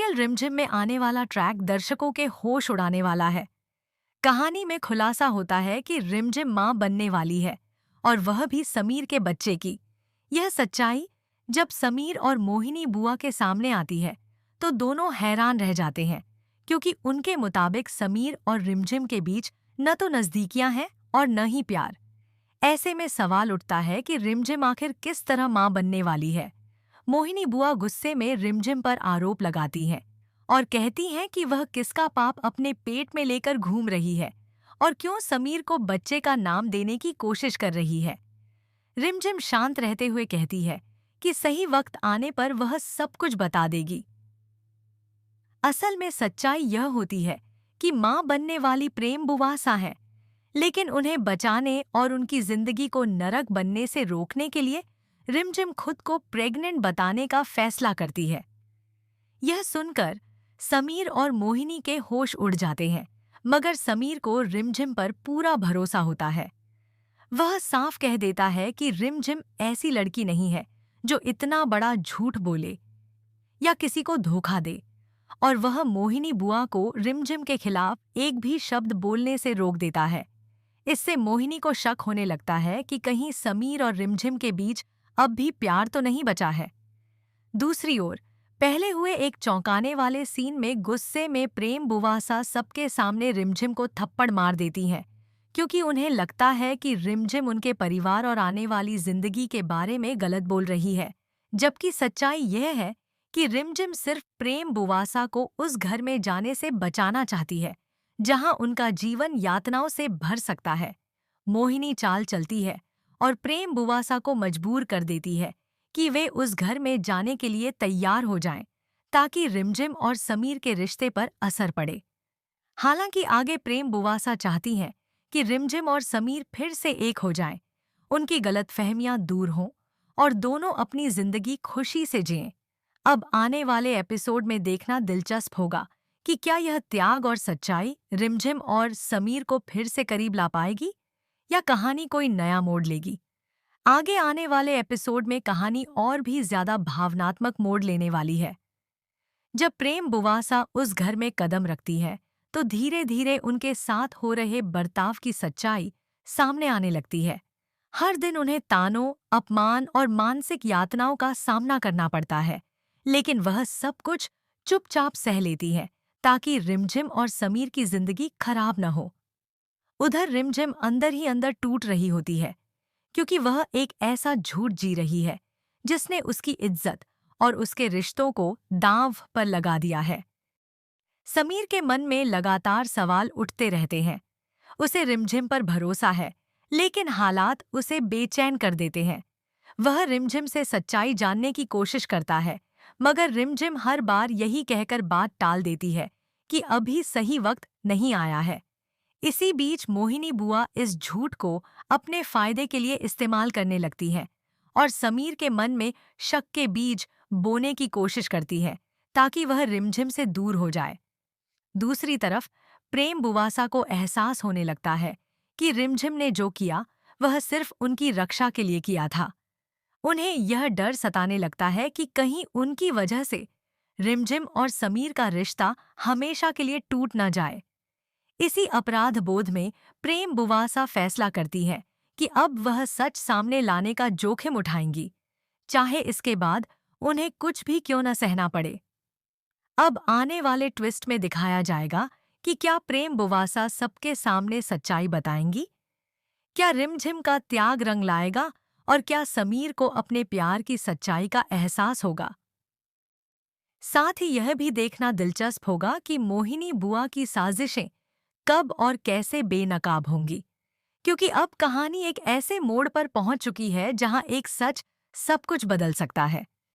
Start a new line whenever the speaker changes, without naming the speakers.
Serial रिमझिम में आने वाला ट्रैक दर्शकों के होश उड़ाने वाला है। कहानी में खुलासा होता है कि रिमझिम मां बनने वाली है, और वह भी समीर के बच्चे की। यह सच्चाई जब समीर और मोहिनी बुआ के सामने आती है तो दोनों हैरान रह जाते हैं, क्योंकि उनके मुताबिक समीर और रिमझिम के बीच न तो नज़दीकियां हैं और न ही प्यार। ऐसे में सवाल उठता है कि रिमझिम आखिर किस तरह मां बनने वाली है। मोहिनी बुआ गुस्से में रिमझिम पर आरोप लगाती हैं और कहती हैं कि वह किसका पाप अपने पेट में लेकर घूम रही है और क्यों समीर को बच्चे का नाम देने की कोशिश कर रही है। रिमझिम शांत रहते हुए कहती है कि सही वक्त आने पर वह सब कुछ बता देगी। असल में सच्चाई यह होती है कि मां बनने वाली प्रेम बुवासा है, लेकिन उन्हें बचाने और उनकी जिंदगी को नरक बनने से रोकने के लिए रिमझिम खुद को प्रेग्नेंट बताने का फैसला करती है। यह सुनकर समीर और मोहिनी के होश उड़ जाते हैं, मगर समीर को रिमझिम पर पूरा भरोसा होता है। वह साफ कह देता है कि रिमझिम ऐसी लड़की नहीं है जो इतना बड़ा झूठ बोले या किसी को धोखा दे, और वह मोहिनी बुआ को रिमझिम के खिलाफ एक भी शब्द बोलने से रोक देता है। इससे मोहिनी को शक होने लगता है कि कहीं समीर और रिमझिम के बीच अब भी प्यार तो नहीं बचा है। दूसरी ओर, पहले हुए एक चौंकाने वाले सीन में गुस्से में प्रेम बुवासा सबके सामने रिमझिम को थप्पड़ मार देती हैं, क्योंकि उन्हें लगता है कि रिमझिम उनके परिवार और आने वाली जिंदगी के बारे में गलत बोल रही है, जबकि सच्चाई यह है कि रिमझिम सिर्फ प्रेम बुवासा को उस घर में जाने से बचाना चाहती है जहां उनका जीवन यातनाओं से भर सकता है। मोहिनी चाल चलती है और प्रेम बुवासा को मजबूर कर देती है कि वे उस घर में जाने के लिए तैयार हो जाएं, ताकि रिमझिम और समीर के रिश्ते पर असर पड़े। हालांकि आगे प्रेम बुवासा चाहती हैं कि रिमझिम और समीर फिर से एक हो जाएं, उनकी गलतफहमियां दूर हों और दोनों अपनी जिंदगी खुशी से जिएं। अब आने वाले एपिसोड में देखना दिलचस्प होगा कि क्या यह त्याग और सच्चाई रिमझिम और समीर को फिर से करीब ला पाएगी या कहानी कोई नया मोड़ लेगी। आगे आने वाले एपिसोड में कहानी और भी ज्यादा भावनात्मक मोड़ लेने वाली है। जब प्रेम बुवासा उस घर में कदम रखती है तो धीरे धीरे उनके साथ हो रहे बर्ताव की सच्चाई सामने आने लगती है। हर दिन उन्हें तानों, अपमान और मानसिक यातनाओं का सामना करना पड़ता है, लेकिन वह सब कुछ चुपचाप सह लेती है ताकि रिमझिम और समीर की जिंदगी खराब न हो। उधर रिमझिम अंदर ही अंदर टूट रही होती है, क्योंकि वह एक ऐसा झूठ जी रही है जिसने उसकी इज्जत और उसके रिश्तों को दांव पर लगा दिया है। समीर के मन में लगातार सवाल उठते रहते हैं। उसे रिमझिम पर भरोसा है, लेकिन हालात उसे बेचैन कर देते हैं। वह रिमझिम से सच्चाई जानने की कोशिश करता है, मगर रिमझिम हर बार यही कहकर बात टाल देती है कि अभी सही वक्त नहीं आया है। इसी बीच मोहिनी बुआ इस झूठ को अपने फायदे के लिए इस्तेमाल करने लगती है और समीर के मन में शक के बीज बोने की कोशिश करती है ताकि वह रिमझिम से दूर हो जाए। दूसरी तरफ प्रेम बुवासा को एहसास होने लगता है कि रिमझिम ने जो किया वह सिर्फ उनकी रक्षा के लिए किया था। उन्हें यह डर सताने लगता है कि कहीं उनकी वजह से रिमझिम और समीर का रिश्ता हमेशा के लिए टूट न जाए। इसी अपराध बोध में प्रेम बुवासा फैसला करती है कि अब वह सच सामने लाने का जोखिम उठाएंगी, चाहे इसके बाद उन्हें कुछ भी क्यों न सहना पड़े। अब आने वाले ट्विस्ट में दिखाया जाएगा कि क्या प्रेम बुवासा सबके सामने सच्चाई बताएंगी, क्या रिमझिम का त्याग रंग लाएगा और क्या समीर को अपने प्यार की सच्चाई का एहसास होगा। साथ ही यह भी देखना दिलचस्प होगा कि मोहिनी बुआ की साजिशें कब और कैसे बेनकाब होंगी, क्योंकि अब कहानी एक ऐसे मोड़ पर पहुंच चुकी है जहां एक सच सब कुछ बदल सकता है।